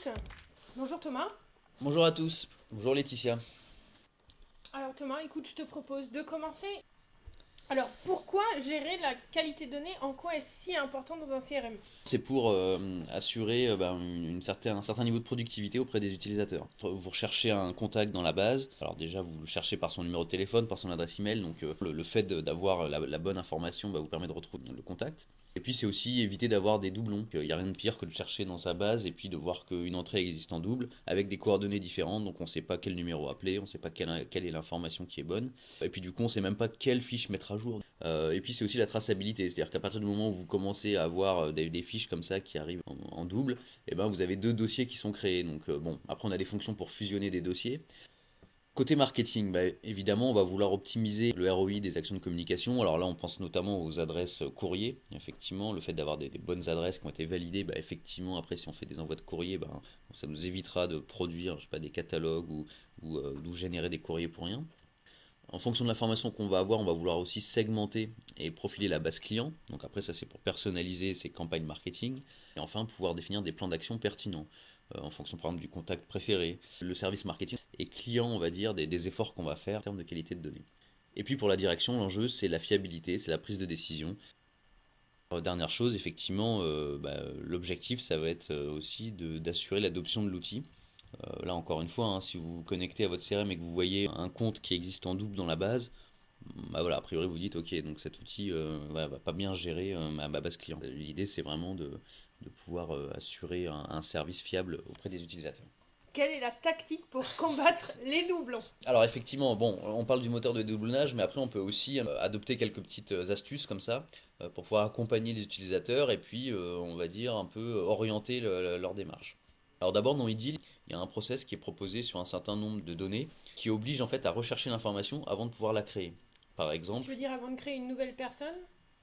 tous. Bonjour Thomas. Bonjour à tous, bonjour Laetitia. Alors Thomas, écoute, je te propose de commencer. Alors, pourquoi gérer la qualité de données? En quoi est-ce si important dans un CRM? C'est pour assurer un certain niveau de productivité auprès des utilisateurs. Vous recherchez un contact dans la base, alors déjà vous le cherchez par son numéro de téléphone, par son adresse email, donc le fait d'avoir la bonne information vous permet de retrouver le contact. Et puis c'est aussi éviter d'avoir des doublons. Il n'y a rien de pire que de chercher dans sa base et puis de voir qu'une entrée existe en double avec des coordonnées différentes, donc on ne sait pas quel numéro appeler, on ne sait pas quelle est l'information qui est bonne. Et puis du coup on ne sait même pas quelle fiche mettre à jour. Et puis c'est aussi la traçabilité, c'est-à-dire qu'à partir du moment où vous commencez à avoir des fiches comme ça qui arrivent en double, et ben vous avez deux dossiers qui sont créés. Donc bon, après on a des fonctions pour fusionner des dossiers. Côté marketing, évidemment, on va vouloir optimiser le ROI des actions de communication. Alors là, on pense notamment aux adresses courrier. Effectivement, le fait d'avoir des bonnes adresses qui ont été validées, effectivement, après, si on fait des envois de courrier, ça nous évitera de produire, je sais pas, des catalogues ou générer des courriers pour rien. En fonction de l'information qu'on va avoir, on va vouloir aussi segmenter et profiler la base client. Donc après, ça c'est pour personnaliser ses campagnes marketing. Et enfin, pouvoir définir des plans d'action pertinents en fonction par exemple du contact préféré, le service marketing et client, on va dire, des efforts qu'on va faire en termes de qualité de données. Et puis pour la direction, l'enjeu c'est la fiabilité, c'est la prise de décision. Dernière chose, effectivement, l'objectif ça va être aussi d'assurer l'adoption de l'outil. Là encore une fois, hein, si vous vous connectez à votre CRM et que vous voyez un compte qui existe en double dans la base, voilà, a priori vous dites ok, donc cet outil va pas bien gérer ma base client. L'idée c'est vraiment de pouvoir assurer un service fiable auprès des utilisateurs. Quelle est la tactique pour combattre les doublons? Alors effectivement, bon, on parle du moteur de dédoublonnage, mais après on peut aussi adopter quelques petites astuces comme ça pour pouvoir accompagner les utilisateurs et puis on va dire un peu orienter leur démarche. Alors d'abord dans iDeal, il y a un process qui est proposé sur un certain nombre de données qui oblige en fait à rechercher l'information avant de pouvoir la créer. Par Tu exemple, veux dire avant de créer une nouvelle personne,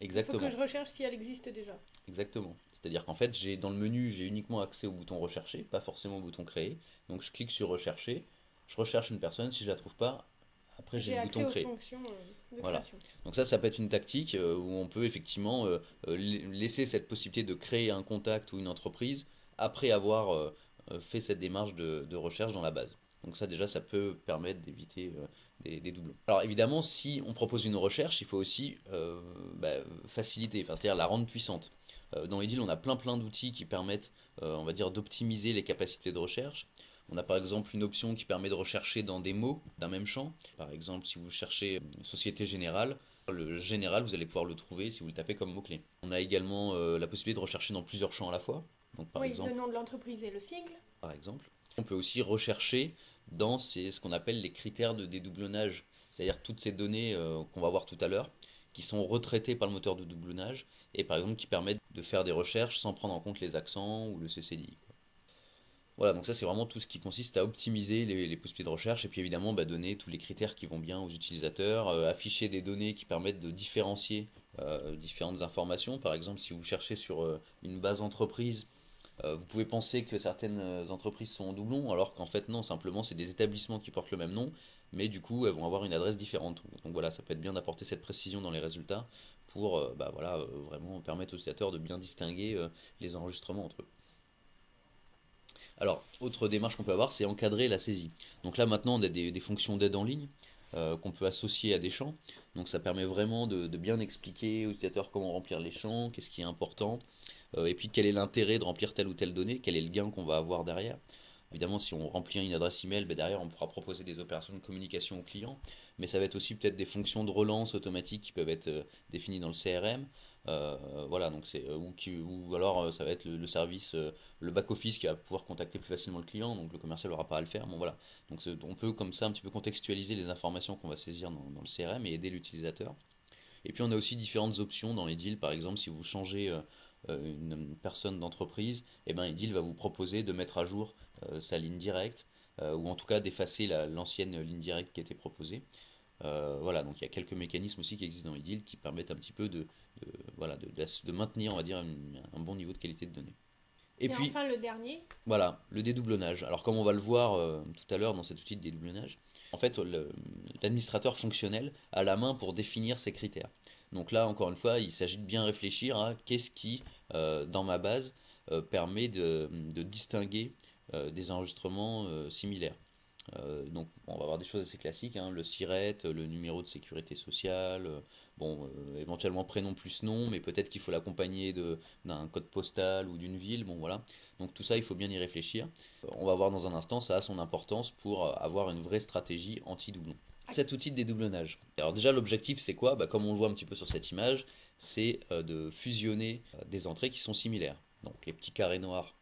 il faut que exactement, je recherche si elle existe déjà. exactement. C'est-à-dire qu'en fait, j'ai dans le menu, j'ai uniquement accès au bouton rechercher, pas forcément au bouton créer. Donc je clique sur rechercher, je recherche une personne, si je la trouve pas, après j'ai J'ai le accès bouton aux créer. fonctions de Voilà. création. Donc ça peut être une tactique où on peut effectivement laisser cette possibilité de créer un contact ou une entreprise après avoir fait cette démarche de recherche dans la base. Donc ça déjà, ça peut permettre d'éviter des doublons. Alors évidemment, si on propose une recherche, il faut aussi faciliter, enfin, c'est-à-dire la rendre puissante. Dans Edil, on a plein d'outils qui permettent, on va dire, d'optimiser les capacités de recherche. On a par exemple une option qui permet de rechercher dans des mots d'un même champ. Par exemple, si vous cherchez Société Générale, le général, vous allez pouvoir le trouver si vous le tapez comme mot-clé. On a également la possibilité de rechercher dans plusieurs champs à la fois. Donc Oui, le nom de l'entreprise et le sigle. par exemple, on peut aussi rechercher dans ce qu'on appelle les critères de dédoublonnage, c'est-à-dire toutes ces données qu'on va voir tout à l'heure, qui sont retraitées par le moteur de doublonnage et par exemple qui permettent de faire des recherches sans prendre en compte les accents ou le CCDI. Voilà, donc ça c'est vraiment tout ce qui consiste à optimiser les possibilités de recherche et puis évidemment donner tous les critères qui vont bien aux utilisateurs, afficher des données qui permettent de différencier différentes informations. Par exemple, si vous cherchez sur une base entreprise, vous pouvez penser que certaines entreprises sont en doublon, alors qu'en fait non, simplement c'est des établissements qui portent le même nom, mais du coup elles vont avoir une adresse différente. Donc voilà, ça peut être bien d'apporter cette précision dans les résultats pour vraiment permettre aux utilisateurs de bien distinguer les enregistrements entre eux. Alors, autre démarche qu'on peut avoir, c'est encadrer la saisie. Donc là maintenant, on a des fonctions d'aide en ligne qu'on peut associer à des champs. Donc ça permet vraiment de bien expliquer aux utilisateurs comment remplir les champs, qu'est-ce qui est important, et puis quel est l'intérêt de remplir telle ou telle donnée, quel est le gain qu'on va avoir derrière. Évidemment, si on remplit une adresse email, derrière on pourra proposer des opérations de communication au client, mais ça va être aussi peut-être des fonctions de relance automatique qui peuvent être définies dans le CRM. Voilà, donc ou alors ça va être le service, le back-office qui va pouvoir contacter plus facilement le client, donc le commercial n'aura pas à le faire. Bon voilà, donc on peut comme ça un petit peu contextualiser les informations qu'on va saisir dans le CRM et aider l'utilisateur. Et puis on a aussi différentes options dans les deals. Par exemple, si vous changez une personne d'entreprise, et ben Deal va vous proposer de mettre à jour sa ligne directe, ou en tout cas d'effacer l'ancienne ligne directe qui a été proposée. Voilà, donc il y a quelques mécanismes aussi qui existent dans Ideal qui permettent un petit peu de maintenir, on va dire, un bon niveau de qualité de données. Et Et puis, enfin le dernier. voilà, le dédoublonnage. Alors comme on va le voir tout à l'heure dans cet outil de dédoublonnage, en fait l'administrateur fonctionnel a la main pour définir ces critères. Donc là encore une fois, il s'agit de bien réfléchir à qu'est-ce qui dans ma base permet de distinguer des enregistrements similaires. Donc bon, on va avoir des choses assez classiques, hein, le SIRET, le numéro de sécurité sociale, bon, éventuellement prénom plus nom, mais peut-être qu'il faut l'accompagner d'un code postal ou d'une ville, bon voilà. Donc tout ça, il faut bien y réfléchir. On va voir dans un instant, ça a son importance pour avoir une vraie stratégie anti-doublon. Cet outil de dédoublonnage. Alors déjà l'objectif c'est quoi? Bah, comme on le voit un petit peu sur cette image, c'est de fusionner des entrées qui sont similaires. Donc les petits carrés noirs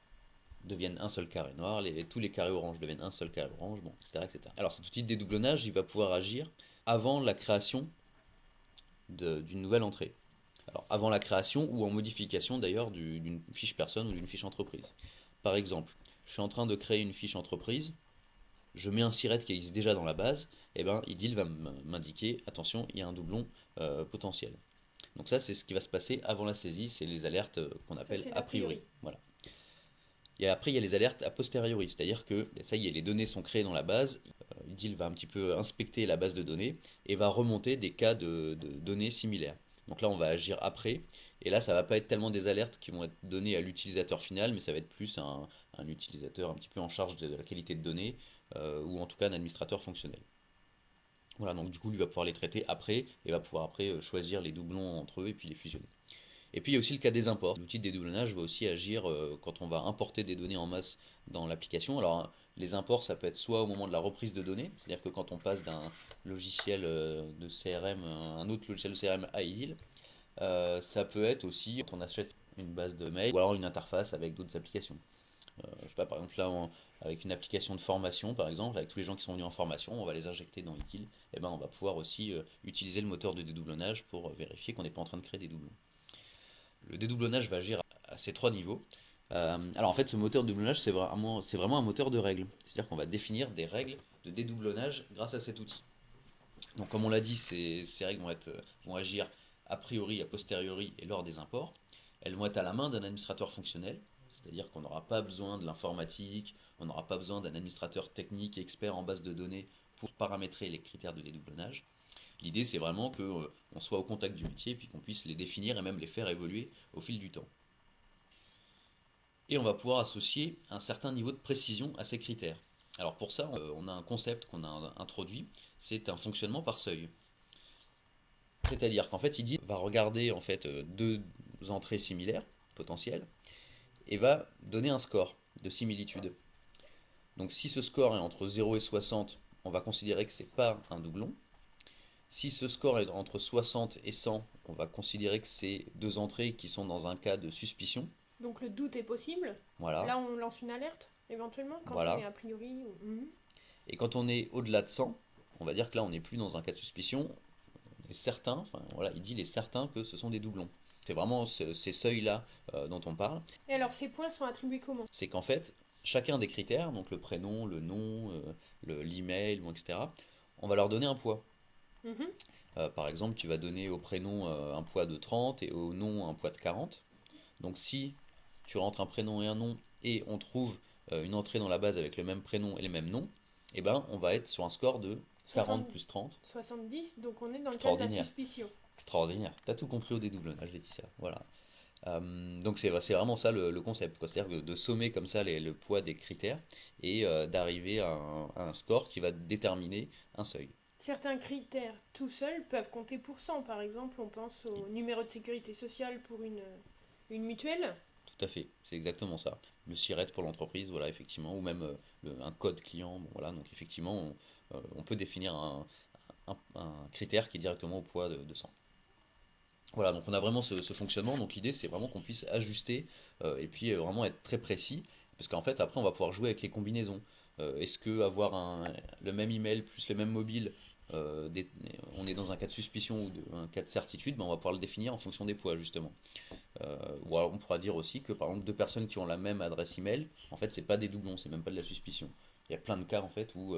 deviennent un seul carré noir, tous les carrés orange deviennent un seul carré orange, bon, etc., etc. Alors cet outil de dédoublonnage, il va pouvoir agir avant la création d'une nouvelle entrée. Alors avant la création ou en modification d'ailleurs d'une fiche personne ou d'une fiche entreprise. Par exemple, je suis en train de créer une fiche entreprise, je mets un SIRET qui existe déjà dans la base, et ben IDIL va m'indiquer, attention, il y a un doublon potentiel. Donc ça, c'est ce qui va se passer avant la saisie, c'est les alertes qu'on appelle a priori. Voilà. Et après, il y a les alertes a posteriori, c'est-à-dire que ça y est, les données sont créées dans la base, IDIL va un petit peu inspecter la base de données et va remonter des cas de données similaires. Donc là, on va agir après, et là, ça va pas être tellement des alertes qui vont être données à l'utilisateur final, mais ça va être plus un utilisateur un petit peu en charge de la qualité de données, ou en tout cas un administrateur fonctionnel. Voilà, donc du coup, lui va pouvoir les traiter après, et va pouvoir après choisir les doublons entre eux et puis les fusionner. Et puis il y a aussi le cas des imports. L'outil de dédoublonnage va aussi agir quand on va importer des données en masse dans l'application. Alors les imports, ça peut être soit au moment de la reprise de données, c'est-à-dire que quand on passe d'un logiciel de CRM à un autre logiciel de CRM à IDIL, ça peut être aussi quand on achète une base de mail ou alors une interface avec d'autres applications. Je sais pas, par exemple là, avec une application de formation, par exemple, avec tous les gens qui sont venus en formation, on va les injecter dans IDIL, et ben on va pouvoir aussi utiliser le moteur de dédoublonnage pour vérifier qu'on n'est pas en train de créer des doublons. Le dédoublonnage va agir à ces trois niveaux. Alors en fait, ce moteur de doublonnage, c'est vraiment un moteur de règles. C'est-à-dire qu'on va définir des règles de dédoublonnage grâce à cet outil. Donc comme on l'a dit, ces règles vont agir a priori, a posteriori et lors des imports. Elles vont être à la main d'un administrateur fonctionnel, c'est-à-dire qu'on n'aura pas besoin de l'informatique, on n'aura pas besoin d'un administrateur technique expert en base de données pour paramétrer les critères de dédoublonnage. L'idée, c'est vraiment qu'on soit au contact du métier, puis qu'on puisse les définir et même les faire évoluer au fil du temps. Et on va pouvoir associer un certain niveau de précision à ces critères. Alors pour ça, on a un concept qu'on a introduit, c'est un fonctionnement par seuil. C'est-à-dire qu'en fait, il va regarder en fait deux entrées similaires, potentielles, et va donner un score de similitude. Donc si ce score est entre 0 et 60, on va considérer que ce n'est pas un doublon. Si ce score est entre 60 et 100, on va considérer que c'est deux entrées qui sont dans un cas de suspicion. Donc le doute est possible. Voilà. Là, on lance une alerte, éventuellement, quand Voilà. on est a priori. Et quand on est au-delà de 100, on va dire que là, on n'est plus dans un cas de suspicion. On est certain, enfin voilà, il est certain que ce sont des doublons. C'est vraiment ces seuils-là dont on parle. Et alors, ces points sont attribués comment? C'est qu'en fait, chacun des critères, donc le prénom, le nom, l'email, bon, etc., on va leur donner un poids. Par exemple, tu vas donner au prénom un poids de 30 et au nom un poids de 40. Donc si tu rentres un prénom et un nom et on trouve une entrée dans la base avec le même prénom et le même nom, eh ben, on va être sur un score de 40 plus 30. 70, donc on est dans le cas de la suspicion. Extraordinaire. T'as tout compris au dédoublonnage, Laetitia. Voilà. Donc c'est vraiment ça le concept, c'est-à-dire de sommer comme ça le poids des critères et d'arriver à un score qui va déterminer un seuil. Certains critères tout seuls peuvent compter pour 100. Par exemple, on pense au numéro de sécurité sociale pour une mutuelle. Tout à fait, c'est exactement ça. Le SIRET pour l'entreprise, voilà, effectivement, ou même un code client, bon, voilà, donc effectivement, on peut définir un critère qui est directement au poids de 100. Voilà, donc on a vraiment ce fonctionnement, donc l'idée c'est vraiment qu'on puisse ajuster et puis vraiment être très précis, parce qu'en fait après on va pouvoir jouer avec les combinaisons. Est-ce que avoir le même email plus le même mobile, on est dans un cas de suspicion ou un cas de certitude, ben on va pouvoir le définir en fonction des poids justement. Ou alors on pourra dire aussi que par exemple deux personnes qui ont la même adresse email, en fait c'est pas des doublons, c'est même pas de la suspicion. Il y a plein de cas en fait où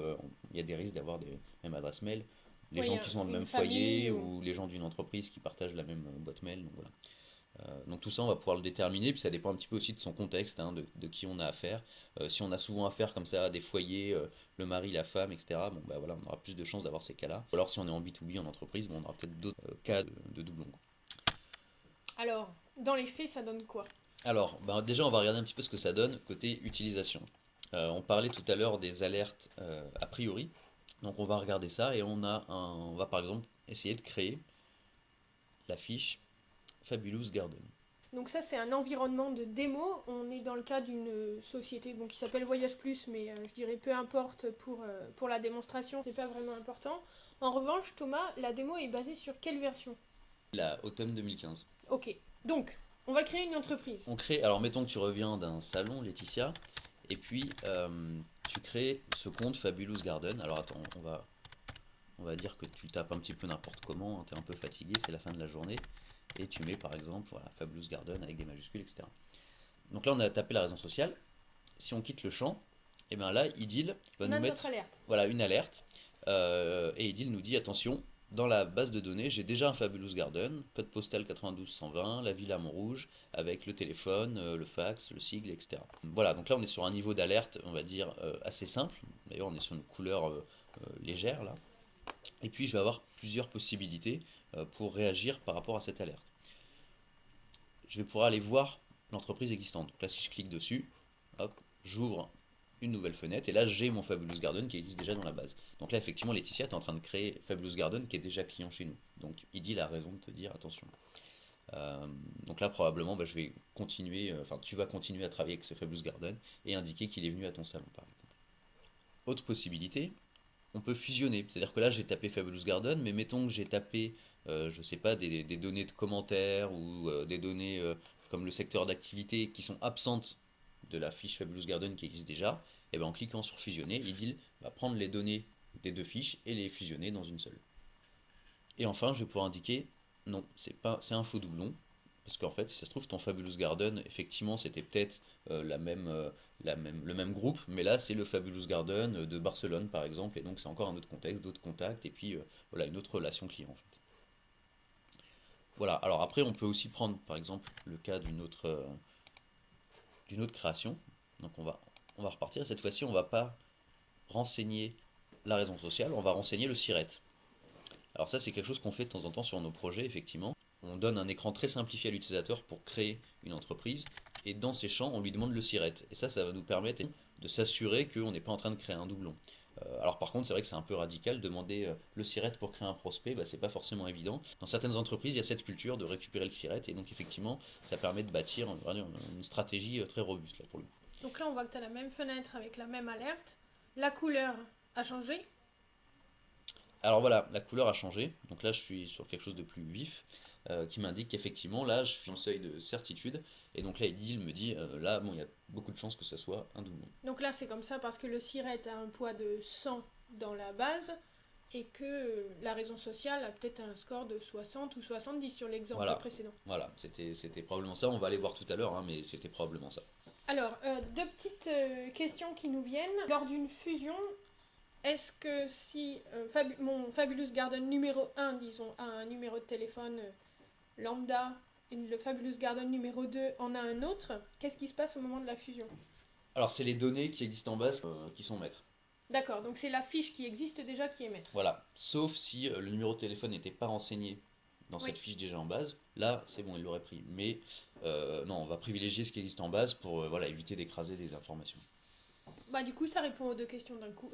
il y a des risques d'avoir des mêmes adresses mail, les gens qui sont dans le même foyer ou les gens d'une entreprise qui partagent la même boîte mail. Donc, voilà. Donc tout ça on va pouvoir le déterminer, puis ça dépend un petit peu aussi de son contexte, hein, de qui on a affaire. Si on a souvent affaire comme ça à des foyers, le mari, la femme, etc., bon bah voilà, on aura plus de chances d'avoir ces cas-là. Ou alors si on est en B2B en entreprise, bon, on aura peut-être d'autres cas de doublons. Alors, dans les faits, ça donne quoi? Alors, bah déjà, on va regarder un petit peu ce que ça donne côté utilisation. On parlait tout à l'heure des alertes a priori. Donc on va regarder ça et on va par exemple essayer de créer la fiche Fabulous Garden. Donc ça, c'est un environnement de démo. On est dans le cas d'une société bon, qui s'appelle Voyage Plus, mais je dirais peu importe pour la démonstration, c'est pas vraiment important. En revanche, Thomas, la démo est basée sur quelle version? La automne 2015. Ok, donc on va créer une entreprise. On crée, alors mettons que tu reviens d'un salon, Laetitia, et puis tu crées ce compte Fabulous Garden. Alors attends, on va dire que tu tapes un petit peu n'importe comment, hein, tu es un peu fatigué, c'est la fin de la journée, et tu mets par exemple voilà, Fabulous Garden avec des majuscules, etc. Donc là on a tapé la raison sociale. Si on quitte le champ, et bien là Idil va On nous a notre mettre alerte. voilà, une alerte, et Idil nous dit attention, dans la base de données, j'ai déjà un Fabulous Garden, code postal 92-120, la ville à Montrouge, avec le téléphone, le fax, le sigle, etc. Voilà, donc là on est sur un niveau d'alerte, on va dire, assez simple. D'ailleurs, on est sur une couleur légère là. Et puis je vais avoir plusieurs possibilités pour réagir par rapport à cette alerte. Je vais pouvoir aller voir l'entreprise existante. Donc là, si je clique dessus, hop, j'ouvre une nouvelle fenêtre et là j'ai mon Fabulous Garden qui existe déjà dans la base. Donc là effectivement Laetitia est en train de créer Fabulous Garden qui est déjà client chez nous. Donc Idil a raison de te dire attention. Euh, donc là probablement je vais continuer, enfin tu vas continuer à travailler avec ce Fabulous Garden et indiquer qu'il est venu à ton salon par exemple. Autre possibilité, on peut fusionner. C'est-à-dire que là j'ai tapé Fabulous Garden, mais mettons que j'ai tapé, je sais pas, des données de commentaires ou des données comme le secteur d'activité qui sont absentes de la fiche Fabulous Garden qui existe déjà, et bien en cliquant sur fusionner, il va prendre les données des deux fiches et les fusionner dans une seule. Et enfin, je vais pouvoir indiquer non, c'est un faux doublon. Parce qu'en fait, si ça se trouve, ton Fabulous Garden, effectivement, c'était peut-être le même groupe, mais là, c'est le Fabulous Garden de Barcelone, par exemple, et donc c'est encore un autre contexte, d'autres contacts, et puis voilà, une autre relation client, en fait. Voilà, alors après, on peut aussi prendre, par exemple, le cas d'une autre création. Donc on va repartir, cette fois-ci, on va pas renseigner la raison sociale, on va renseigner le SIRET. Alors ça, c'est quelque chose qu'on fait de temps en temps sur nos projets, effectivement. On donne un écran très simplifié à l'utilisateur pour créer une entreprise, et dans ces champs, on lui demande le SIRET. Et ça va nous permettre de s'assurer qu'on n'est pas en train de créer un doublon. Alors par contre, c'est vrai que c'est un peu radical, demander le SIRET pour créer un prospect, c'est pas forcément évident. Dans certaines entreprises, il y a cette culture de récupérer le SIRET, et donc effectivement, ça permet de bâtir une stratégie très robuste là pour le coup. Donc là, on voit que tu as la même fenêtre avec la même alerte. La couleur a changé. Alors voilà, la couleur a changé. Donc là, je suis sur quelque chose de plus vif qui m'indique qu'effectivement, là, je suis en seuil de certitude. Et donc là, il me dit, là, bon, il y a beaucoup de chances que ça soit un doublon. Donc là, c'est comme ça parce que le SIRET a un poids de 100 dans la base et que la raison sociale a peut-être un score de 60 ou 70 sur l'exemple Voilà, précédent. voilà, c'était probablement ça. On va aller voir tout à l'heure, hein, mais c'était probablement ça. Alors, deux petites questions qui nous viennent. Lors d'une fusion, est-ce que si mon Fabulous Garden numéro 1, disons, a un numéro de téléphone lambda et le Fabulous Garden numéro 2 en a un autre, qu'est-ce qui se passe au moment de la fusion? Alors, c'est les données qui existent en base qui sont maîtres. D'accord, donc c'est la fiche qui existe déjà qui est maître. Voilà, sauf si le numéro de téléphone n'était pas renseigné dans Oui. cette fiche déjà en base. Là, c'est bon, il l'aurait pris. Mais non, on va privilégier ce qui existe en base pour voilà, éviter d'écraser des informations. Bah du coup, ça répond aux deux questions d'un coup.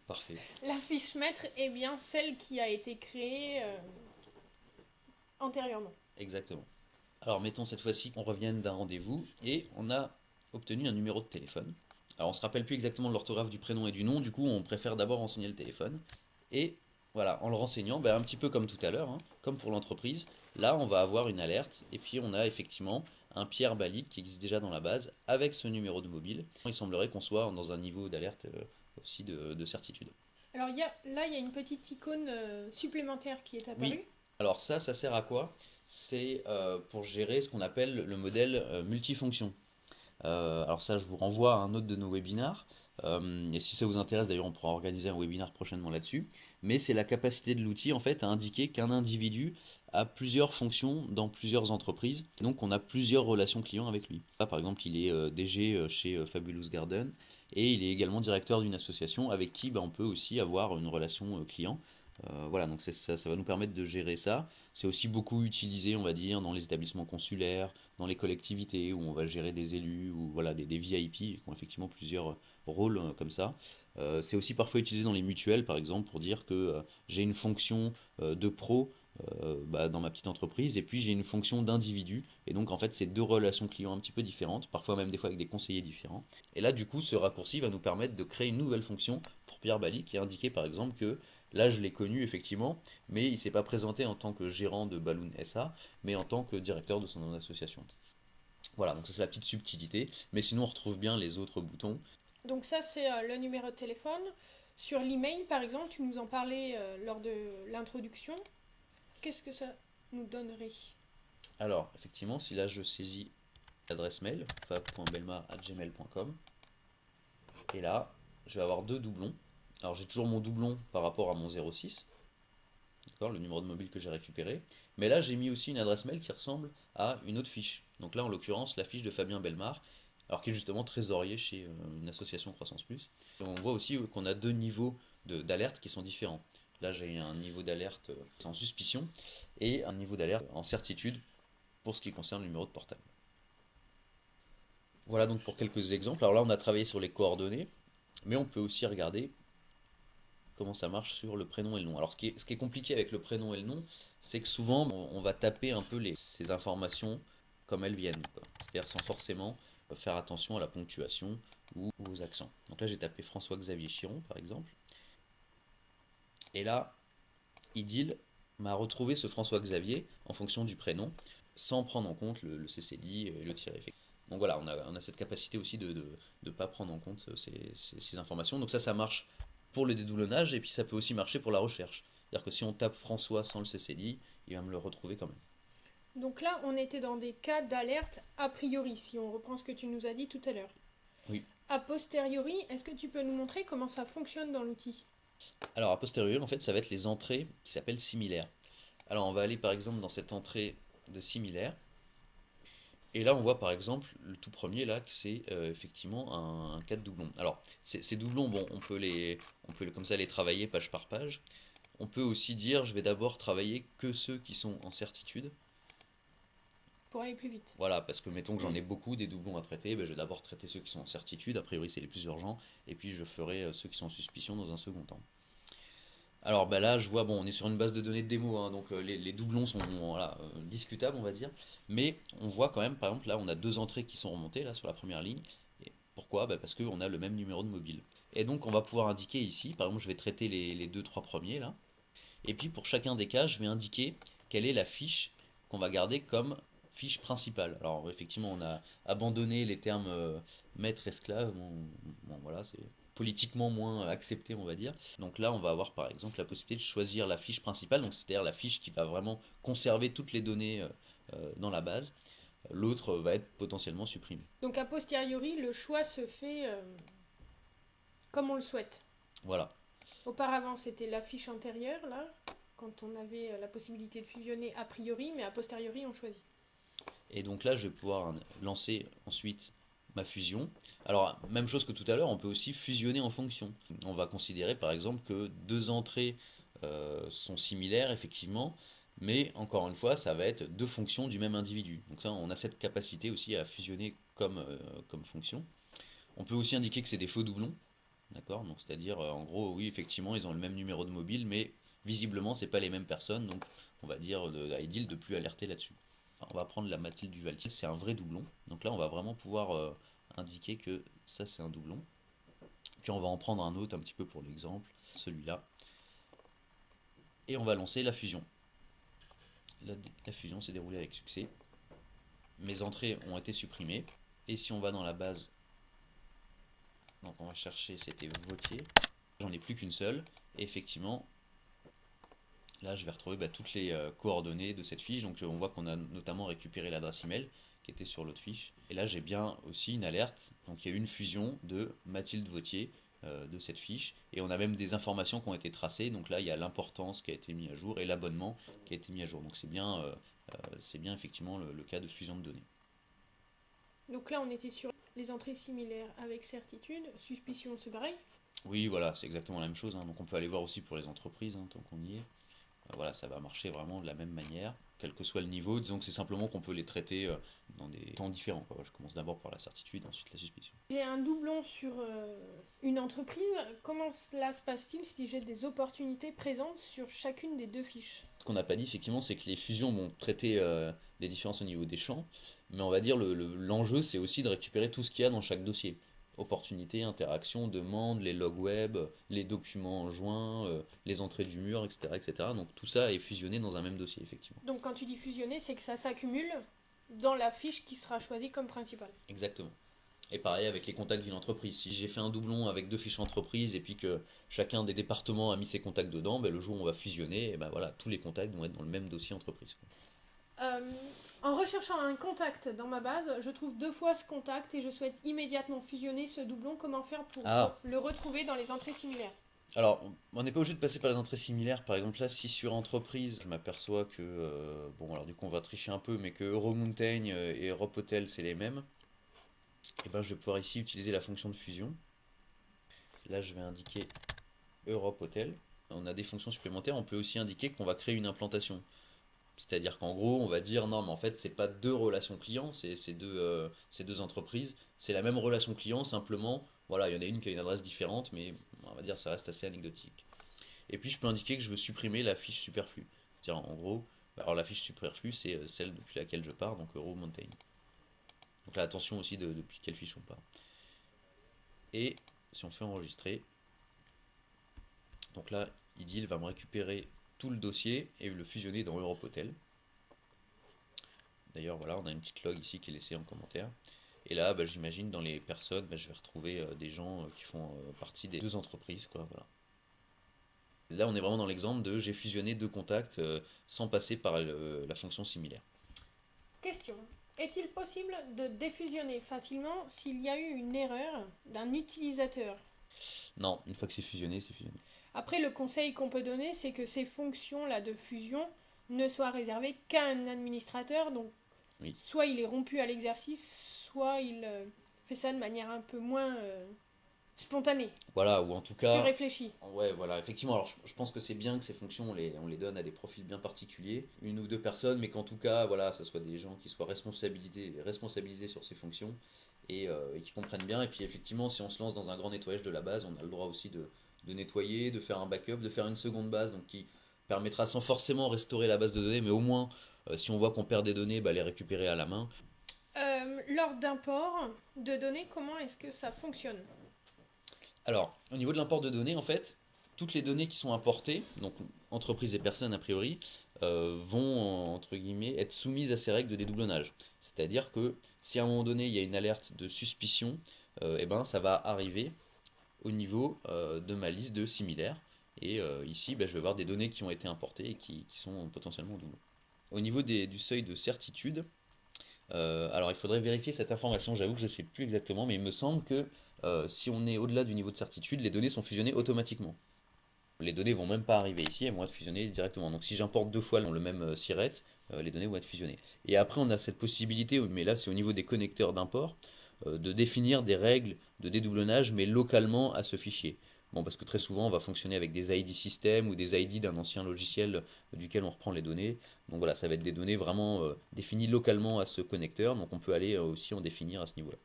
Parfait. La fiche maître est bien celle qui a été créée antérieurement. Exactement. Alors mettons cette fois-ci qu'on revienne d'un rendez-vous et on a obtenu un numéro de téléphone. Alors on se rappelle plus exactement de l'orthographe du prénom et du nom, du coup on préfère d'abord renseigner le téléphone. Et voilà, en le renseignant, un petit peu comme tout à l'heure, hein, comme pour l'entreprise, là on va avoir une alerte et puis on a effectivement un Pierre Balic qui existe déjà dans la base avec ce numéro de mobile. Il semblerait qu'on soit dans un niveau d'alerte aussi de certitude. Alors là, il y a une petite icône supplémentaire qui est Oui, apparue. alors ça sert à quoi? C'est pour gérer ce qu'on appelle le modèle multifonction. Alors ça, je vous renvoie à un autre de nos webinars. Et si ça vous intéresse, d'ailleurs, on pourra organiser un webinar prochainement là-dessus. Mais c'est la capacité de l'outil en fait à indiquer qu'un individu a plusieurs fonctions dans plusieurs entreprises. Et donc, on a plusieurs relations clients avec lui. Là, par exemple, il est DG chez Fabulous Garden et il est également directeur d'une association avec qui on peut aussi avoir une relation client. Voilà, donc ça va nous permettre de gérer ça. C'est aussi beaucoup utilisé, on va dire, dans les établissements consulaires, dans les collectivités où on va gérer des élus ou voilà, des VIP qui ont effectivement plusieurs rôles comme ça. C'est aussi parfois utilisé dans les mutuelles, par exemple, pour dire que j'ai une fonction de pro dans ma petite entreprise et puis j'ai une fonction d'individu. Et donc, en fait, c'est deux relations clients un petit peu différentes, parfois même des fois avec des conseillers différents. Et là, du coup, ce raccourci va nous permettre de créer une nouvelle fonction pour Pierre Bally qui est indiqué, par exemple, que là, je l'ai connu effectivement, mais il ne s'est pas présenté en tant que gérant de Balloon SA, mais en tant que directeur de son association. Voilà, donc ça c'est la petite subtilité, mais sinon on retrouve bien les autres boutons. Donc ça, c'est le numéro de téléphone. Sur l'email, par exemple, tu nous en parlais lors de l'introduction. Qu'est-ce que ça nous donnerait? Alors, effectivement, si là je saisis l'adresse mail, fab.belma@gmail.com, et là, je vais avoir deux doublons. Alors j'ai toujours mon doublon par rapport à mon 06, d'accord, le numéro de mobile que j'ai récupéré, mais là j'ai mis aussi une adresse mail qui ressemble à une autre fiche. Donc là, en l'occurrence, la fiche de Fabien Belmar, alors qui est justement trésorier chez une association Croissance Plus. Et on voit aussi qu'on a deux niveaux d'alerte qui sont différents. Là, j'ai un niveau d'alerte en suspicion et un niveau d'alerte en certitude pour ce qui concerne le numéro de portable. Voilà donc pour quelques exemples. Alors là, on a travaillé sur les coordonnées, mais on peut aussi regarder comment ça marche sur le prénom et le nom. Alors ce qui est compliqué avec le prénom et le nom, c'est que souvent on va taper un peu ces informations comme elles viennent, quoi. C'est-à-dire sans forcément faire attention à la ponctuation ou aux accents. Donc là j'ai tapé François-Xavier Chiron par exemple, et là Idil m'a retrouvé ce François-Xavier en fonction du prénom, sans prendre en compte le CCD et le tiret. Donc voilà, on a cette capacité aussi de ne pas prendre en compte ces informations. Donc ça marche pour le dédoublonnage et puis ça peut aussi marcher pour la recherche. C'est-à-dire que si on tape François sans le CCD, il va me le retrouver quand même. Donc là, on était dans des cas d'alerte a priori, si on reprend ce que tu nous as dit tout à l'heure. Oui. A posteriori, est-ce que tu peux nous montrer comment ça fonctionne dans l'outil? Alors a posteriori, en fait, ça va être les entrées qui s'appellent similaires. Alors on va aller par exemple dans cette entrée de similaire. Et là, on voit par exemple le tout premier là que c'est effectivement un cas de doublon. Alors, ces doublons, bon, on peut comme ça les travailler page par page. On peut aussi dire, je vais d'abord travailler que ceux qui sont en certitude. Pour aller plus vite. Voilà, parce que mettons que j'en ai beaucoup des doublons à traiter, ben, je vais d'abord traiter ceux qui sont en certitude. A priori, c'est les plus urgents, et puis je ferai ceux qui sont en suspicion dans un second temps. Alors bah là, je vois, bon, on est sur une base de données de démo, hein, donc les doublons sont voilà, discutables, on va dire. Mais on voit quand même, par exemple, là, on a deux entrées qui sont remontées là sur la première ligne. Et pourquoi? Bah, parce qu'on a le même numéro de mobile. Et donc, on va pouvoir indiquer ici, par exemple, je vais traiter les deux, trois premiers là. Et puis, pour chacun des cas, je vais indiquer quelle est la fiche qu'on va garder comme fiche principale. Alors, effectivement, on a abandonné les termes maître-esclave. Bon, voilà, c'est politiquement moins accepté, on va dire. Donc là, on va avoir par exemple la possibilité de choisir la fiche principale, donc c'est-à-dire la fiche qui va vraiment conserver toutes les données dans la base. L'autre va être potentiellement supprimé. Donc a posteriori, le choix se fait comme on le souhaite. Voilà. Auparavant, c'était la fiche antérieure, là, quand on avait la possibilité de fusionner a priori, mais a posteriori, on choisit. Et donc là, je vais pouvoir lancer ensuite ma fusion. Alors, même chose que tout à l'heure, on peut aussi fusionner en fonction. On va considérer par exemple que deux entrées sont similaires, effectivement, mais encore une fois, ça va être deux fonctions du même individu. Donc ça, on a cette capacité aussi à fusionner comme fonction. On peut aussi indiquer que c'est des faux doublons, d'accord? Donc c'est-à-dire, en gros, oui, effectivement, ils ont le même numéro de mobile, mais visiblement, c'est pas les mêmes personnes, donc on va dire à Edil de plus alerter là-dessus. On va prendre la Mathilde Duvaltier, c'est un vrai doublon. Donc là, on va vraiment pouvoir indiquer que ça, c'est un doublon. Puis on va en prendre un autre un petit peu pour l'exemple, celui-là. Et on va lancer la fusion. La fusion s'est déroulée avec succès. Mes entrées ont été supprimées. Et si on va dans la base, donc on va chercher, c'était Vautier. J'en ai plus qu'une seule. Et effectivement, là, je vais retrouver toutes les coordonnées de cette fiche. Donc on voit qu'on a notamment récupéré l'adresse email qui était sur l'autre fiche. Et là, j'ai bien aussi une alerte. Donc il y a eu une fusion de Mathilde Vautier de cette fiche. Et on a même des informations qui ont été tracées. Donc là, il y a l'importance qui a été mis à jour et l'abonnement qui a été mis à jour. Donc c'est bien effectivement le cas de fusion de données. Donc là, on était sur les entrées similaires avec certitude. Suspicion, c'est pareil. Oui, voilà, c'est exactement la même chose, hein. Donc on peut aller voir aussi pour les entreprises, hein, tant qu'on y est. Voilà, ça va marcher vraiment de la même manière, quel que soit le niveau. Disons que c'est simplement qu'on peut les traiter dans des temps différents, quoi. Je commence d'abord par la certitude, ensuite la suspicion. J'ai un doublon sur une entreprise. Comment cela se passe-t-il si j'ai des opportunités présentes sur chacune des deux fiches? Ce qu'on n'a pas dit, effectivement, c'est que les fusions vont traiter des différences au niveau des champs, mais on va dire l'enjeu, c'est aussi de récupérer tout ce qu'il y a dans chaque dossier. Opportunités, interactions, demandes, les logs web, les documents joints, les entrées du mur, etc., etc. Donc tout ça est fusionné dans un même dossier, effectivement. Donc quand tu dis fusionner, c'est que ça s'accumule dans la fiche qui sera choisie comme principale. Exactement. Et pareil avec les contacts d'une entreprise. Si j'ai fait un doublon avec deux fiches entreprises et puis que chacun des départements a mis ses contacts dedans, ben, le jour où on va fusionner, et ben voilà, tous les contacts vont être dans le même dossier entreprise, quoi. Euh, En recherchant un contact dans ma base, je trouve deux fois ce contact et je souhaite immédiatement fusionner ce doublon. Comment faire pour Ah, le retrouver dans les entrées similaires? alors on n'est pas obligé de passer par les entrées similaires. Par exemple là, si sur entreprise, je m'aperçois que, bon alors du coup on va tricher un peu, mais que Euromountain et Europe Hotel c'est les mêmes, et ben je vais pouvoir ici utiliser la fonction de fusion. Là je vais indiquer Europe Hotel. On a des fonctions supplémentaires, on peut aussi indiquer qu'on va créer une implantation. C'est-à-dire qu'en gros, on va dire non, mais en fait, c'est pas deux relations clients, c'est deux entreprises. C'est la même relation client, simplement, voilà, il y en a une qui a une adresse différente, mais on va dire que ça reste assez anecdotique. Et puis, je peux indiquer que je veux supprimer la fiche superflue. C'est-à-dire, en gros, alors la fiche superflue, c'est celle depuis laquelle je pars, donc Euro Mountain. Donc là, attention aussi depuis quelle fiche on part. Et si on fait enregistrer, donc là, il va me récupérer tout le dossier et le fusionner dans Europe Hotel. D'ailleurs, voilà, on a une petite log ici qui est laissée en commentaire. Et là, bah, j'imagine dans les personnes, bah, je vais retrouver des gens qui font partie des deux entreprises, quoi, voilà. Là, on est vraiment dans l'exemple de j'ai fusionné deux contacts sans passer par la fonction similaire. Question. Est-il possible de défusionner facilement s'il y a eu une erreur d'un utilisateur? Non, une fois que c'est fusionné, c'est fusionné. Après, le conseil qu'on peut donner, c'est que ces fonctions-là de fusion ne soient réservées qu'à un administrateur. Donc, Oui. soit il est rompu à l'exercice, soit il fait ça de manière un peu moins spontanée, Voilà, ou en tout plus cas, réfléchie. ouais, voilà, effectivement. Alors, je pense que c'est bien que ces fonctions, on les donne à des profils bien particuliers, une ou deux personnes, mais qu'en tout cas, voilà, ce soit des gens qui soient responsabilisés sur ces fonctions et qui comprennent bien. Et puis, effectivement, si on se lance dans un grand nettoyage de la base, on a le droit aussi de nettoyer, de faire un backup, de faire une seconde base, donc qui permettra sans forcément restaurer la base de données, mais au moins, si on voit qu'on perd des données, bah, les récupérer à la main. Lors d'import de données, comment est-ce que ça fonctionne? Alors, au niveau de l'import de données, en fait, toutes les données qui sont importées, donc entreprises et personnes a priori, vont entre guillemets être soumises à ces règles de dédoublonnage. C'est-à-dire que si à un moment donné il y a une alerte de suspicion, eh ben, ça va arriver au niveau de ma liste de similaires. Et ici, ben, je vais voir des données qui ont été importées et qui sont potentiellement doubles. Au niveau du seuil de certitude, alors il faudrait vérifier cette information, j'avoue que je ne sais plus exactement, mais il me semble que si on est au-delà du niveau de certitude, les données sont fusionnées automatiquement. Les données vont même pas arriver ici, elles vont être fusionnées directement. Donc si j'importe deux fois le même siret, les données vont être fusionnées. Et après on a cette possibilité, mais là c'est au niveau des connecteurs d'import, de définir des règles de dédoublonnage, mais localement à ce fichier. Bon, parce que très souvent on va fonctionner avec des ID système ou des ID d'un ancien logiciel duquel on reprend les données. Donc voilà, ça va être des données vraiment définies localement à ce connecteur, donc on peut aller aussi en définir à ce niveau-là.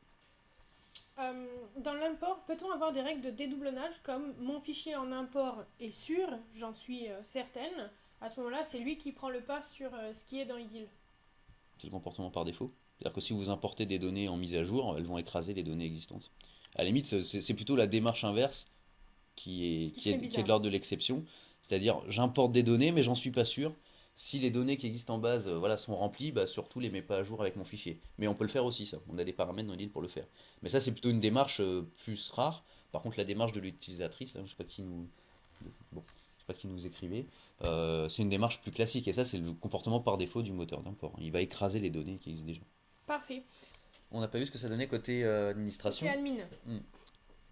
Dans l'import, peut-on avoir des règles de dédoublonnage comme mon fichier en import est sûr, j'en suis certaine. À ce moment-là, c'est lui qui prend le pas sur ce qui est dans IDIL. C'est le comportement par défaut. C'est-à-dire que si vous importez des données en mise à jour, elles vont écraser les données existantes. À la limite, c'est plutôt la démarche inverse Qui serait qui est de bizarre. l'ordre de l'exception. C'est-à-dire, j'importe des données, mais j'en suis pas sûr. Si les données qui existent en base voilà, sont remplies, bah, surtout les mets pas à jour avec mon fichier. Mais on peut le faire aussi, ça. On a des paramètres dans l'île pour le faire. Mais ça, c'est plutôt une démarche plus rare. Par contre, la démarche de l'utilisatrice, là, je sais pas qui nous, bon, je sais pas qui nous écrivait, c'est une démarche plus classique. Et ça, c'est le comportement par défaut du moteur d'import. Il va écraser les données qui existent déjà. Parfait. On n'a pas vu ce que ça donnait côté Côté administration. admin. Hmm.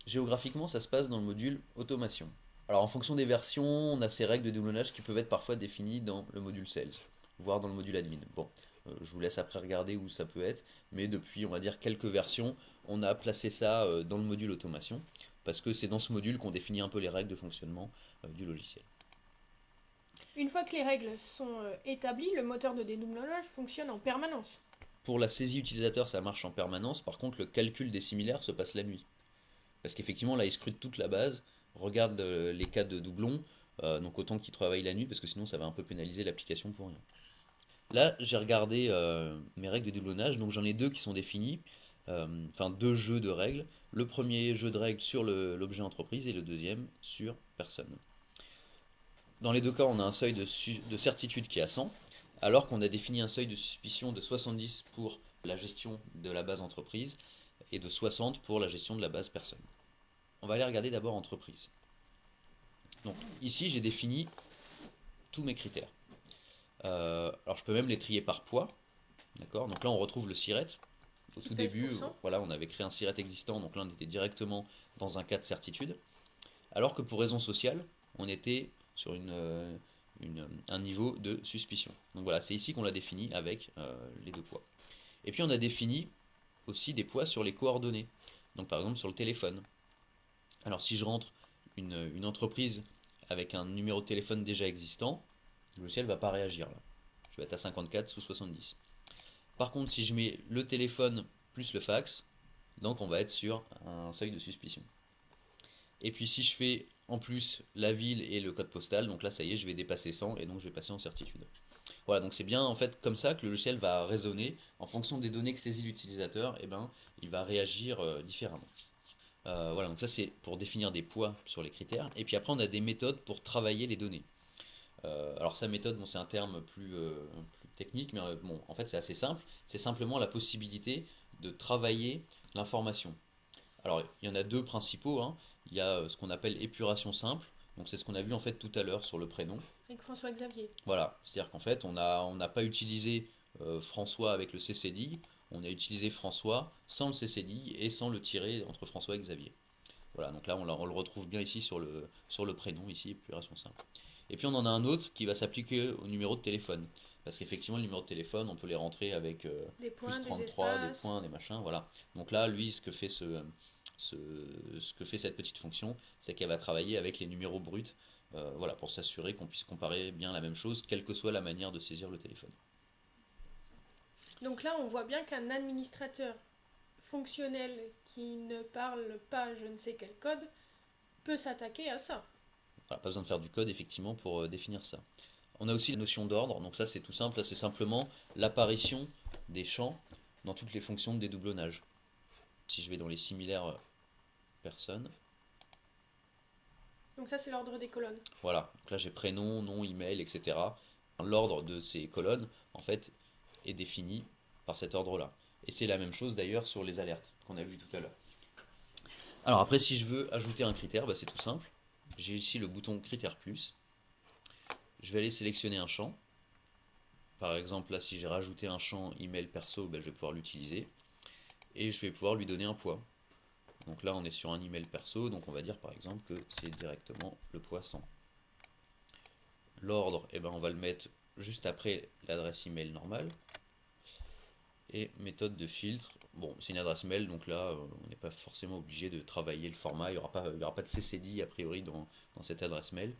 Géographiquement, ça se passe dans le module automation. Alors en fonction des versions, on a ces règles de doublonnage qui peuvent être parfois définies dans le module sales, voire dans le module admin. Bon, je vous laisse après regarder où ça peut être, mais depuis on va dire quelques versions, on a placé ça dans le module automation. parce que c'est dans ce module qu'on définit un peu les règles de fonctionnement du logiciel. Une fois que les règles sont établies, le moteur de dédoublonnage fonctionne en permanence. Pour la saisie utilisateur, ça marche en permanence. Par contre, le calcul des similaires se passe la nuit. Parce qu'effectivement, là, il scrute toute la base, regarde les cas de doublons, donc autant qu'il travaille la nuit, parce que sinon, ça va un peu pénaliser l'application pour rien. Là, j'ai regardé mes règles de doublonnage, donc j'en ai deux qui sont définies, enfin deux jeux de règles. Le premier jeu de règles sur l'objet entreprise et le deuxième sur personne. Dans les deux cas, on a un seuil de certitude qui est à 100, alors qu'on a défini un seuil de suspicion de 70 pour la gestion de la base entreprise et de 60 pour la gestion de la base personne. On va aller regarder d'abord entreprise. Donc ici, j'ai défini tous mes critères. Alors je peux même les trier par poids. D'accord. Donc là, on retrouve le SIRET. Au tout début, voilà, on avait créé un SIRET existant, donc là, on était directement dans un cas de certitude. Alors que pour raison sociale, on était sur un niveau de suspicion. Donc voilà, c'est ici qu'on l'a défini avec les deux poids. Et puis on a défini aussi des poids sur les coordonnées. Donc par exemple sur le téléphone. Alors si je rentre une entreprise avec un numéro de téléphone déjà existant, le logiciel ne va pas réagir là. Je vais être à 54 sous 70. Par contre, si je mets le téléphone plus le fax, donc on va être sur un seuil de suspicion. Et puis si je fais en plus la ville et le code postal, donc là ça y est, je vais dépasser 100 et donc je vais passer en certitude. Voilà, donc c'est bien en fait comme ça que le logiciel va raisonner en fonction des données que saisit l'utilisateur, et ben il va réagir différemment. Voilà, donc ça c'est pour définir des poids sur les critères. Et puis après on a des méthodes pour travailler les données. Alors sa méthode, bon, c'est un terme plus technique, mais bon, en fait c'est assez simple. C'est simplement la possibilité de travailler l'information. Alors il y en a deux principaux, hein. Il y a ce qu'on appelle épuration simple. Donc c'est ce qu'on a vu en fait tout à l'heure sur le prénom. Avec François-Xavier. Voilà, c'est-à-dire qu'en fait on n'a pas utilisé François avec le CCDI, on a utilisé François sans le CCDI et sans le tirer entre François et Xavier. Voilà, donc là on le retrouve bien ici sur le prénom, ici, épuration simple. Et puis on en a un autre qui va s'appliquer au numéro de téléphone. Parce qu'effectivement, le numéro de téléphone, on peut les rentrer avec Des plus points, des 33, des espaces. points, des machins, voilà. Donc là, lui, ce que fait cette petite fonction, c'est qu'elle va travailler avec les numéros bruts, voilà, pour s'assurer qu'on puisse comparer bien la même chose, quelle que soit la manière de saisir le téléphone. Donc là, on voit bien qu'un administrateur fonctionnel qui ne parle pas je ne sais quel code peut s'attaquer à ça. Voilà, pas besoin de faire du code, effectivement, pour définir ça. On a aussi la notion d'ordre, donc ça c'est tout simple, c'est simplement l'apparition des champs dans toutes les fonctions de dédoublonnage. Si je vais dans les similaires personnes, Donc ça, c'est l'ordre des colonnes. voilà, donc là j'ai prénom, nom, email, etc. L'ordre de ces colonnes, en fait, est défini par cet ordre-là. Et c'est la même chose d'ailleurs sur les alertes qu'on a vu tout à l'heure. Alors après, si je veux ajouter un critère, bah, c'est tout simple. J'ai ici le bouton critère plus. Je vais aller sélectionner un champ. Par exemple, là, si j'ai rajouté un champ email perso, ben, je vais pouvoir l'utiliser. Et je vais pouvoir lui donner un poids. Donc là, on est sur un email perso, donc on va dire par exemple que c'est directement le poids 100. L'ordre, eh ben, on va le mettre juste après l'adresse email normale. Et méthode de filtre, bon, c'est une adresse mail, donc là, on n'est pas forcément obligé de travailler le format. Il n'y aura pas de CCD a priori dans cette adresse mail.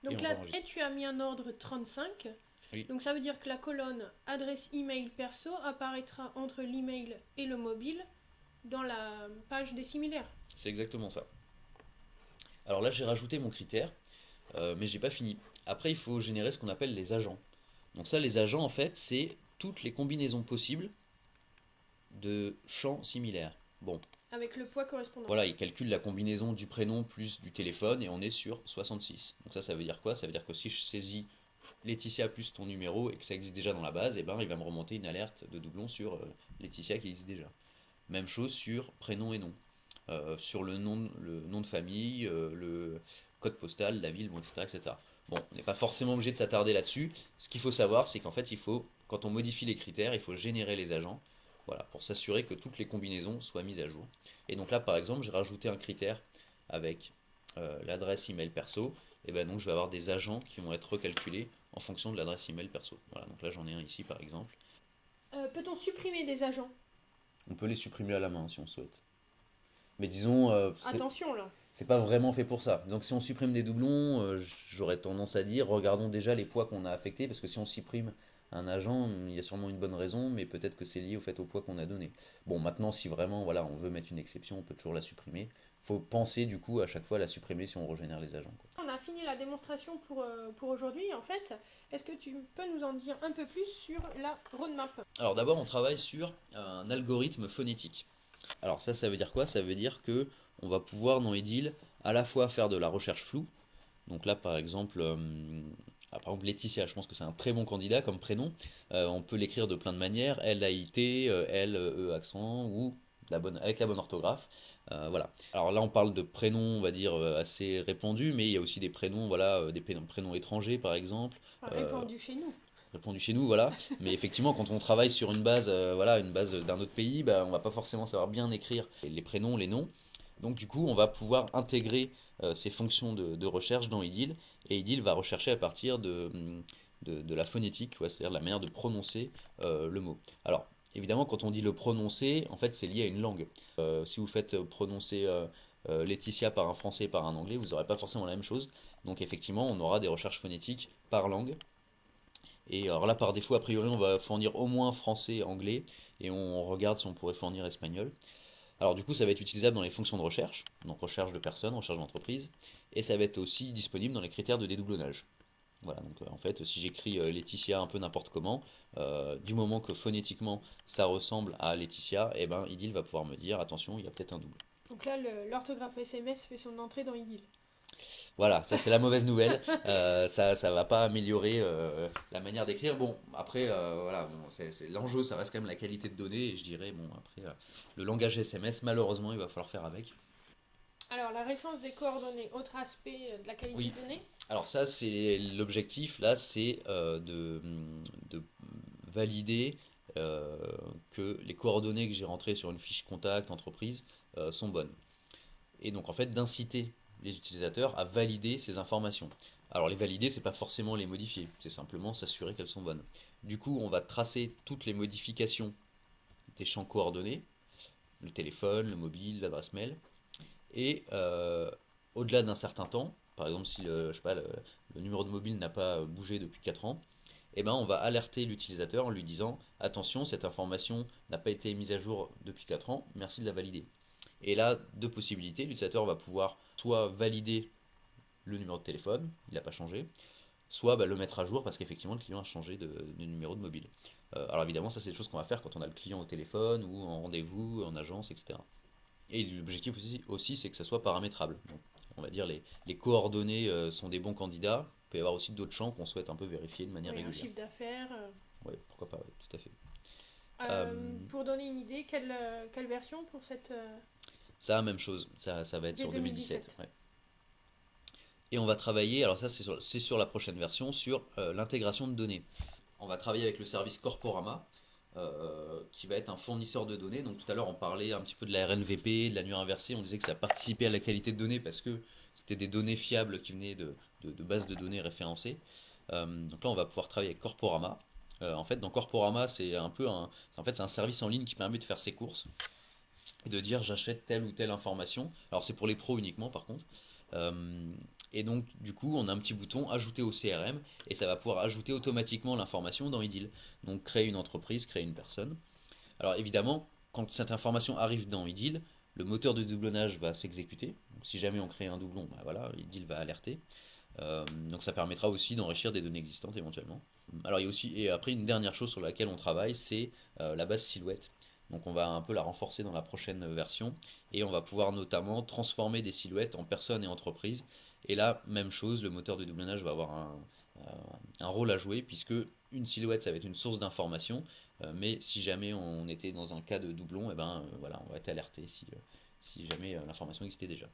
Donc là, tu as mis un ordre 35. Oui. Donc ça veut dire que la colonne adresse email perso apparaîtra entre l'email et le mobile dans la page des similaires. C'est exactement ça. Alors là, j'ai rajouté mon critère, mais j'ai pas fini. Après, il faut générer ce qu'on appelle les agents. Donc ça, les agents, en fait, c'est toutes les combinaisons possibles de champs similaires. Bon. Avec le poids correspondant. Voilà, il calcule la combinaison du prénom plus du téléphone et on est sur 66. Donc ça veut dire quoi? Ça veut dire que si je saisis Laetitia plus ton numéro et que ça existe déjà dans la base, et ben il va me remonter une alerte de doublon sur Laetitia qui existe déjà. Même chose sur prénom et nom. Sur le nom de famille, le code postal, la ville, bon, etc., etc. Bon, on n'est pas forcément obligé de s'attarder là-dessus. Ce qu'il faut savoir, c'est qu'en fait, quand on modifie les critères, il faut générer les agents, voilà, pour s'assurer que toutes les combinaisons soient mises à jour. Et donc là, par exemple, j'ai rajouté un critère avec l'adresse email perso, et ben donc je vais avoir des agents qui vont être recalculés en fonction de l'adresse email perso. Voilà, donc là j'en ai un ici par exemple. Peut-on supprimer des agents? On peut les supprimer à la main si on souhaite. Mais disons, Attention là. c'est pas vraiment fait pour ça. Donc si on supprime des doublons, j'aurais tendance à dire, regardons déjà les poids qu'on a affectés, parce que si on supprime un agent, il y a sûrement une bonne raison, mais peut-être que c'est lié au fait au poids qu'on a donné. Bon, maintenant, si vraiment, voilà, on veut mettre une exception, on peut toujours la supprimer. Faut penser du coup à chaque fois à la supprimer si on régénère les agents, quoi. On a fini la démonstration pour aujourd'hui en fait. Est-ce que tu peux nous en dire un peu plus sur la roadmap? Alors d'abord, on travaille sur un algorithme phonétique. Alors ça veut dire quoi? Ça veut dire que on va pouvoir dans Edil à la fois faire de la recherche floue. Donc là, par exemple Laetitia, je pense que c'est un très bon candidat comme prénom. On peut l'écrire de plein de manières, L-A-I-T, L-E accent, ou avec la bonne orthographe. Voilà. Alors là, on parle de prénoms, on va dire, assez répandus, mais il y a aussi des prénoms, voilà, des prénoms étrangers, par exemple. Enfin, Euh, répandu chez nous. Répandus chez nous, voilà. Mais effectivement, quand on travaille sur une base, voilà, une base d'un autre pays, bah, on va pas forcément savoir bien écrire les prénoms, les noms. Donc du coup, on va pouvoir intégrer ces fonctions de recherche dans IDIL, et IDIL va rechercher à partir de la phonétique, ouais, c'est-à-dire de la manière de prononcer le mot. Alors, évidemment, quand on dit le prononcer, en fait, c'est lié à une langue. Si vous faites prononcer Laetitia par un français et par un anglais, vous n'aurez pas forcément la même chose. Donc effectivement, on aura des recherches phonétiques par langue. Et alors là, par défaut, a priori, on va fournir au moins français et anglais, et on regarde si on pourrait fournir espagnol. Alors du coup, ça va être utilisable dans les fonctions de recherche, donc recherche de personnes, recherche d'entreprise, et ça va être aussi disponible dans les critères de dédoublonnage. Voilà, donc en fait, si j'écris Laetitia un peu n'importe comment, du moment que phonétiquement ça ressemble à Laetitia, et ben IDIL va pouvoir me dire attention, il y a peut-être un double. Donc là, l'orthographe SMS fait son entrée dans iDeal. Voilà, ça c'est la mauvaise nouvelle. Ça va pas améliorer la manière d'écrire. Bon, après, voilà, bon, l'enjeu, ça reste quand même la qualité de données. Et je dirais, bon, après, le langage SMS, malheureusement, il va falloir faire avec. Alors, la récence des coordonnées, autre aspect de la qualité Oui, de données. alors ça, c'est l'objectif, là, c'est de valider euh, que les coordonnées que j'ai rentrées sur une fiche contact entreprise sont bonnes. Et donc en fait d'inciter les utilisateurs à valider ces informations. Alors les valider, c'est pas forcément les modifier, c'est simplement s'assurer qu'elles sont bonnes. Du coup, on va tracer toutes les modifications des champs coordonnées, le téléphone, le mobile, l'adresse mail, et au-delà d'un certain temps, par exemple si je sais pas, le numéro de mobile n'a pas bougé depuis 4 ans, eh ben, on va alerter l'utilisateur en lui disant attention, cette information n'a pas été mise à jour depuis 4 ans, merci de la valider. Et là, deux possibilités. L'utilisateur va pouvoir soit valider le numéro de téléphone, il n'a pas changé, soit le mettre à jour parce qu'effectivement le client a changé de numéro de mobile. Alors évidemment, ça c'est des choses qu'on va faire quand on a le client au téléphone ou en rendez-vous, en agence, etc. Et l'objectif aussi c'est que ça soit paramétrable. Donc, on va dire les coordonnées sont des bons candidats. Il peut y avoir aussi d'autres champs qu'on souhaite un peu vérifier de manière Oui, un régulière. chiffre d'affaires. Oui, pourquoi pas, ouais, tout à fait. Euh, Pour donner une idée, quelle version pour cette Ça, même chose, ça va être dès sur 2017. 2017? Ouais. Et on va travailler, alors ça c'est sur la prochaine version, sur l'intégration de données. On va travailler avec le service Corporama, qui va être un fournisseur de données. Donc tout à l'heure on parlait un petit peu de la RNVP, de la nuit inversée, on disait que ça participait à la qualité de données parce que c'était des données fiables qui venaient de bases de données référencées. Donc là on va pouvoir travailler avec Corporama. En fait dans Corporama c'est un peu en fait, c'est un service en ligne qui permet de faire ses courses et de dire j'achète telle ou telle information. Alors c'est pour les pros uniquement par contre. Euh, et donc du coup on a un petit bouton ajouter au CRM et ça va pouvoir ajouter automatiquement l'information dans IDIL. Donc créer une entreprise, créer une personne. Alors évidemment quand cette information arrive dans IDIL, le moteur de doublonnage va s'exécuter. Donc, si jamais on crée un doublon, bah voilà, IDIL va alerter. Donc ça permettra aussi d'enrichir des données existantes éventuellement. Alors il y a aussi, et après une dernière chose sur laquelle on travaille, c'est la base silhouette. Donc on va un peu la renforcer dans la prochaine version et on va pouvoir notamment transformer des silhouettes en personnes et entreprises. Et là, même chose, le moteur de doublonnage va avoir un rôle à jouer puisque une silhouette ça va être une source d'information, mais si jamais on était dans un cas de doublon, et ben voilà, on va être alerté si jamais l'information existait déjà.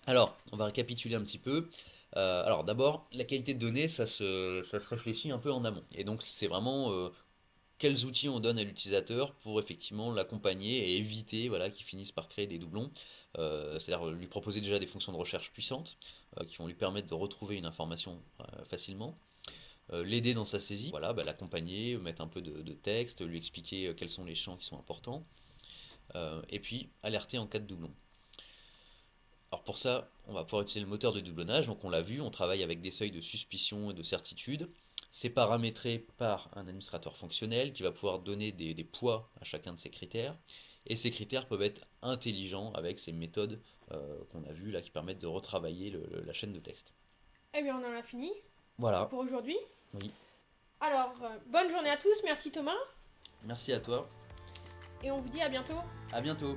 Alors, on va récapituler un petit peu. Alors d'abord, la qualité de données, ça se réfléchit un peu en amont. Et donc c'est vraiment quels outils on donne à l'utilisateur pour effectivement l'accompagner et éviter voilà, qu'il finisse par créer des doublons. C'est-à-dire lui proposer déjà des fonctions de recherche puissantes qui vont lui permettre de retrouver une information facilement. L'aider dans sa saisie, voilà, l'accompagner, mettre un peu de texte, lui expliquer quels sont les champs qui sont importants. et puis alerter en cas de doublon. Alors pour ça, on va pouvoir utiliser le moteur de doublonnage, donc on l'a vu, on travaille avec des seuils de suspicion et de certitude. C'est paramétré par un administrateur fonctionnel qui va pouvoir donner des poids à chacun de ces critères. Et ces critères peuvent être intelligents avec ces méthodes qu'on a vues là qui permettent de retravailler la chaîne de texte. Eh bien, on en a fini Voilà, pour aujourd'hui. oui. Alors, bonne journée à tous, merci Thomas, Merci à toi, et on vous dit à bientôt. à bientôt.